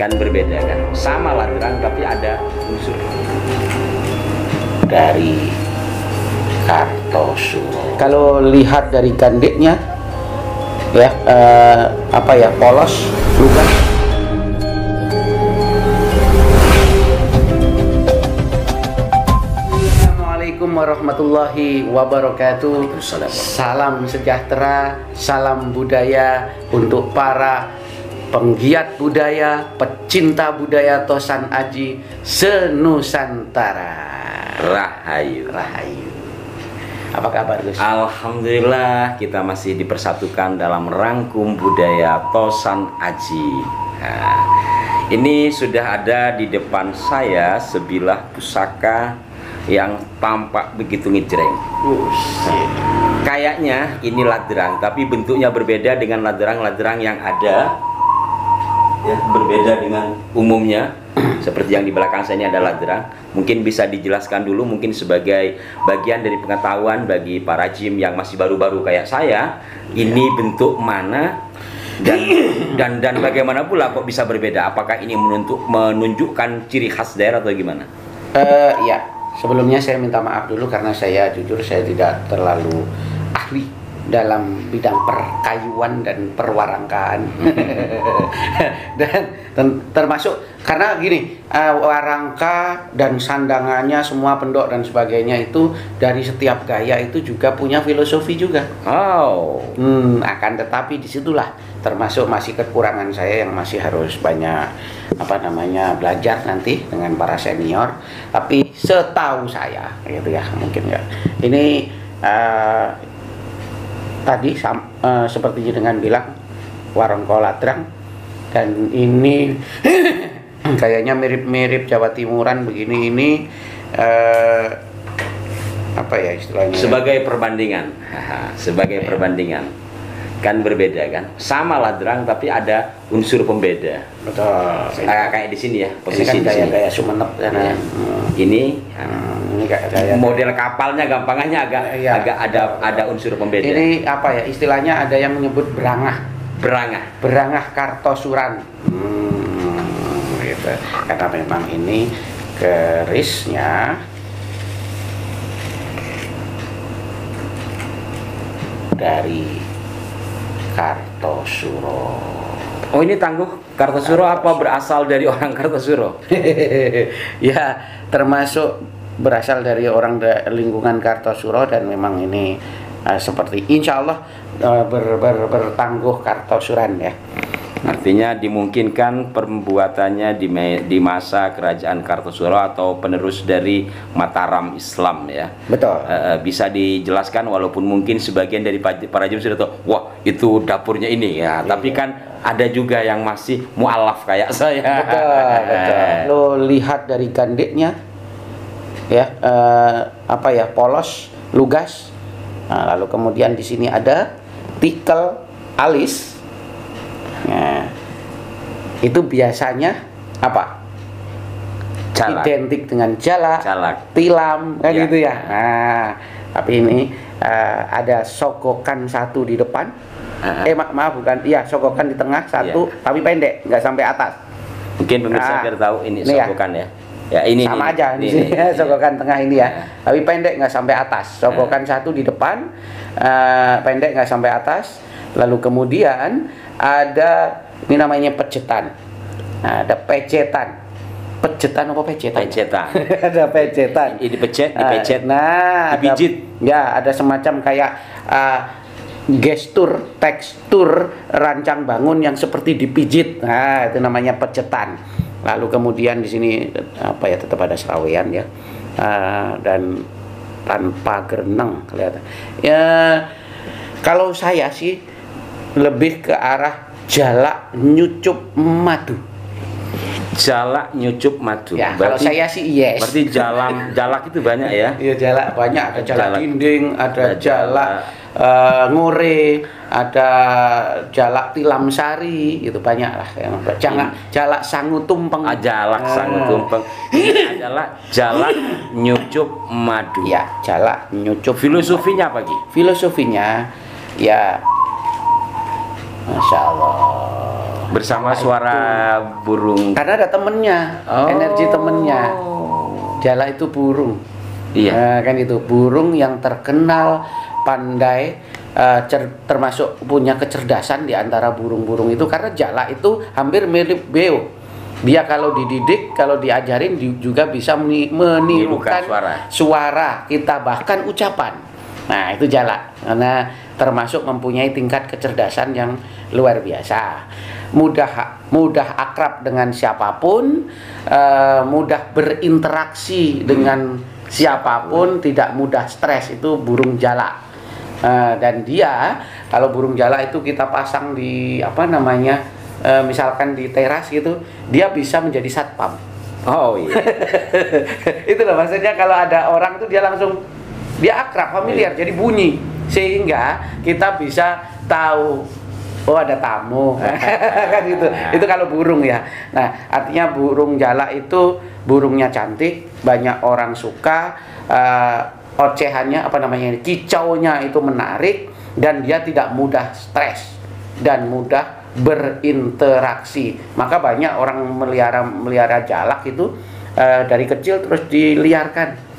kan berbeda kan, sama ladrang tapi ada unsur dari Kartosuro. Kalau lihat dari gandiknya ya, apa ya, polos, lugas. Assalamualaikum warahmatullahi wabarakatuh. Salam sejahtera, salam budaya untuk para penggiat budaya, pecinta budaya Tosan Aji senusantara. Rahayu. Rahayu. Apa kabar, Gus? Alhamdulillah, kita masih dipersatukan dalam rangkum budaya Tosan Aji. Nah, ini sudah ada di depan saya sebilah pusaka yang tampak begitu ngejreng. Kayaknya ini ladrang, tapi bentuknya berbeda dengan ladrang-ladrang yang ada. Ya, berbeda dengan umumnya. Seperti yang di belakang saya ini ada ladrang. Mungkin bisa dijelaskan dulu, mungkin sebagai bagian dari pengetahuan bagi para jim yang masih baru-baru kayak saya, ini bentuk mana dan bagaimana pula kok bisa berbeda? Apakah ini menunjukkan ciri khas daerah atau gimana? Ya, sebelumnya saya minta maaf dulu karena saya jujur saya tidak terlalu ahli dalam bidang perkayuan dan perwarangkaan. dan termasuk karena gini, warangka dan sandangannya semua pendok dan sebagainya itu dari setiap gaya itu juga punya filosofi juga. Akan tetapi disitulah termasuk masih kekurangan saya yang masih harus banyak belajar nanti dengan para senior. Tapi setahu saya gitu ya, mungkin ya ini tadi sepertinya dengan bilang warangka ladrang, dan ini kayaknya mirip-mirip Jawa Timuran begini. Ini apa ya istilahnya? Sebagai perbandingan, sebagai perbandingan. Kan berbeda kan, sama ladrang tapi ada unsur pembeda. Betul. Kayak di sini ya, posisi ini kan di sini. Kayak Sumenep kan. Ya. Ini kayak model kapalnya gampangannya agak ada unsur pembeda. Ini apa ya istilahnya, ada yang menyebut berangah Kartosuran. Gitu. Karena memang ini kerisnya dari Kartosuro. Oh, ini tangguh Kartosuro apa berasal dari orang Kartosuro? Ya, termasuk berasal dari orang lingkungan Kartosuro, dan memang ini seperti insya Allah bertangguh Kartosuran ya. Artinya dimungkinkan pembuatannya di masa kerajaan Kartosuro atau penerus dari Mataram Islam ya. Betul. Bisa dijelaskan, walaupun mungkin sebagian dari para jim sudah tahu, wah itu dapurnya ini ya. Tapi kan ada juga yang masih mualaf kayak saya. Betul. Lo lihat dari gandiknya ya, apa ya, polos, lugas. Nah, lalu kemudian di sini ada tikel alis. Nah, itu biasanya apa? Jalak. Identik dengan jalak, tilam, kan ya, gitu ya. Nah, tapi ini ada sogokan satu di depan. Maaf bukan, iya sogokan di tengah satu, ya, tapi pendek, nggak sampai atas. Mungkin pemirsa biar tahu ini sogokan ya. Ya ini sama ini, aja ini, di sini ya, sogokan tengah ini ya. Tapi pendek nggak sampai atas. Sogokan satu di depan, pendek nggak sampai atas. Lalu kemudian ada ini namanya pecetan. Nah, ada pecetan. Pecetan apa pecetan? Pecetan. Ada pecetan. Ini dipecet, dipecet. Nah, dipijit. Ada semacam kayak gestur, tekstur rancang bangun yang seperti dipijit. Nah, itu namanya pecetan. Lalu kemudian di sini apa ya, tetap ada serawean ya. Dan tanpa gereneng kelihatan. Ya, kalau saya sih lebih ke arah jalak nyucup madu. Jalak nyucup madu. Ya, berarti, kalau saya sih yes. Berarti jalak itu banyak ya? Iya, jalak banyak. Ada jalak dinding, ada jalak ngore, ada jalak tilam sari, itu banyak lah. Jalak sangu tumpeng. Jalak sangu tumpeng. Ini adalah jalak nyucup madu. Ya, jalak nyucup. Filosofinya apa Ki? Filosofinya ya, Masya Allah. Bersama suara burung. Karena ada temennya, energi temennya. Jala itu burung. Iya. Nah, kan itu burung yang terkenal pandai, termasuk punya kecerdasan di antara burung-burung itu, karena jala itu hampir mirip beo. Dia kalau dididik, kalau diajarin juga bisa menirukan suara kita, bahkan ucapan. Nah, itu jala. Karena termasuk mempunyai tingkat kecerdasan yang luar biasa. Mudah akrab dengan siapapun, mudah berinteraksi dengan siapapun, tidak mudah stres. Itu burung jala. Dan dia, kalau burung jala itu kita pasang di misalkan di teras gitu, dia bisa menjadi satpam. Oh iya. Itu loh maksudnya, kalau ada orang tuh dia akrab, familiar, jadi bunyi, sehingga kita bisa tahu oh ada tamu. Kan gitu. Itu kalau burung ya. Nah, artinya burung jala itu burungnya cantik, banyak orang suka, ocehannya kicaunya itu menarik, dan dia tidak mudah stres dan mudah berinteraksi. Maka banyak orang melihara jalak itu dari kecil terus diliarkan.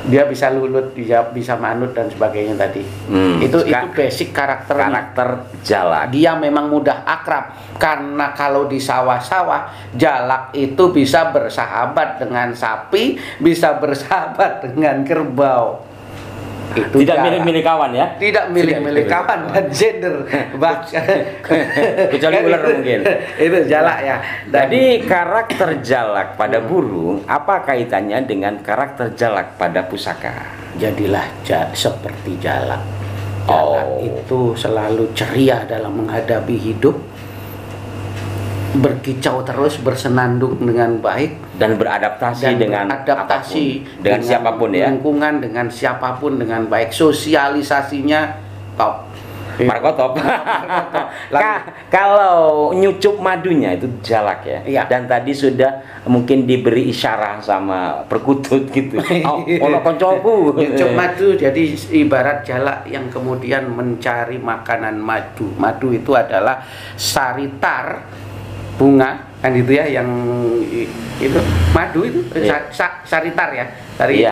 Dia bisa lulut, dia bisa manut dan sebagainya tadi. Itu basic karakter jalak. Dia memang mudah akrab, karena kalau di sawah-sawah jalak itu bisa bersahabat dengan sapi, bisa bersahabat dengan kerbau. Itu tidak milih-milih kawan ya? Tidak milih-milih kawan dan gender. Kecuali ular mungkin. Itu jalak ya. Jadi karakter jalak pada burung apa kaitannya dengan karakter jalak pada pusaka? Jadilah seperti jalak. Jalak itu selalu ceria dalam menghadapi hidup, berkicau terus, bersenandung dengan baik, dan beradaptasi dengan siapapun ya, lingkungan, dengan siapapun dengan baik, sosialisasinya top. Marco top. Kalau nyucup madunya itu jalak ya. Iya. Dan tadi sudah mungkin diberi isyarah sama perkutut gitu. Ono koncoku. Nyucup madu, jadi ibarat jalak yang kemudian mencari makanan madu. Madu itu adalah saritar bunga, kan itu ya, yang itu madu itu saritar ya, sari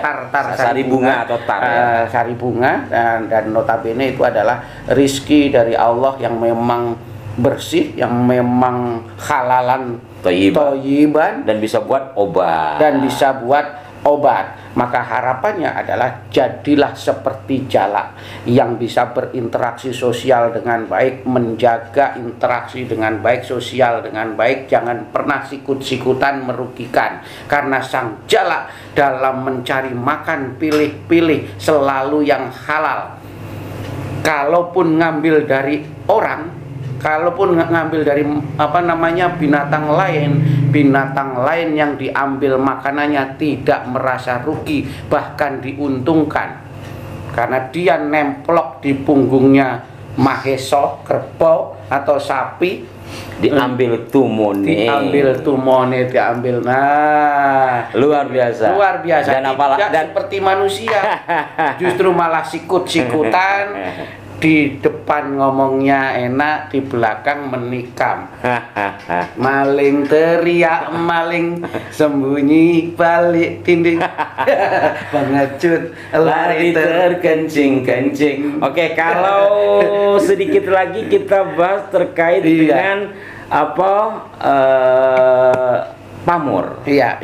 bunga atau tar ya. Sari bunga, dan notabene itu adalah rizki dari Allah yang memang bersih, yang memang halalan thayyiban, dan bisa buat obat. Maka harapannya adalah jadilah seperti jalak yang bisa berinteraksi sosial dengan baik, menjaga interaksi dengan baik, sosial dengan baik, jangan pernah sikut-sikutan merugikan, karena sang jalak dalam mencari makan pilih-pilih selalu yang halal. Kalaupun ngambil dari orang, kalaupun ngambil dari binatang lain yang diambil makanannya tidak merasa rugi, bahkan diuntungkan, karena dia nemplok di punggungnya maheso, kerbau atau sapi, diambil tumone, luar biasa. Dan seperti manusia, justru malah sikut-sikutan. Di depan ngomongnya enak, di belakang menikam. Maling teriak maling, sembunyi balik dinding. Pengecut lari terkencing-kencing. Oke, kalau sedikit lagi kita bahas terkait dengan pamor. Iya.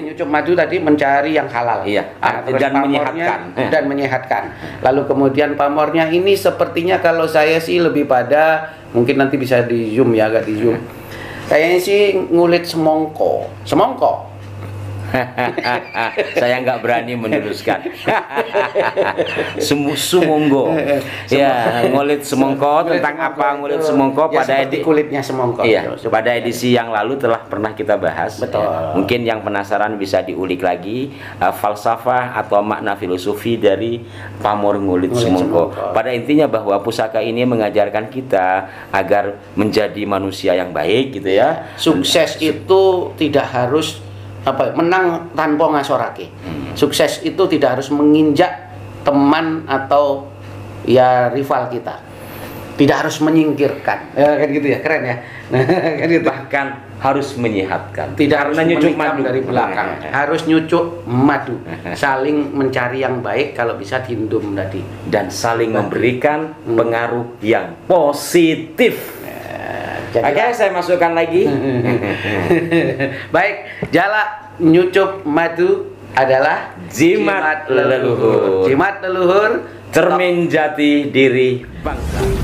Nyucup madu tadi mencari yang halal. Iya. Dan menyehatkan. Lalu kemudian pamornya ini sepertinya kalau saya sih lebih pada, mungkin nanti bisa di zoom ya, agak di zoom. Kayaknya sih ngulit semongko. Saya nggak berani meneruskan. Sumonggo. Ya, ngulit semongko. Tentang apa ngulit semongko pada kulitnya semongko. Iya, pada edisi yang lalu telah pernah kita bahas. Betul. Mungkin yang penasaran bisa diulik lagi falsafah atau makna filosofi dari pamor ngulit semongko. Pada intinya bahwa pusaka ini mengajarkan kita agar menjadi manusia yang baik gitu ya. Sukses itu tidak harus menang tanpa ngasorake. Sukses itu tidak harus menginjak teman atau ya rival kita. tidak harus menyingkirkan, kan gitu ya, keren ya. Nah, kan gitu. Bahkan harus menyehatkan. Tidak harus Karena nyucuk menikam madu dari belakang, harus nyucuk madu, saling mencari yang baik, kalau bisa dindum tadi, dan saling memberikan pengaruh yang positif. Oke, saya masukkan lagi. Baik, jala nyucup madu adalah Jimat leluhur. Jimat leluhur, Cermin jati diri bangsa.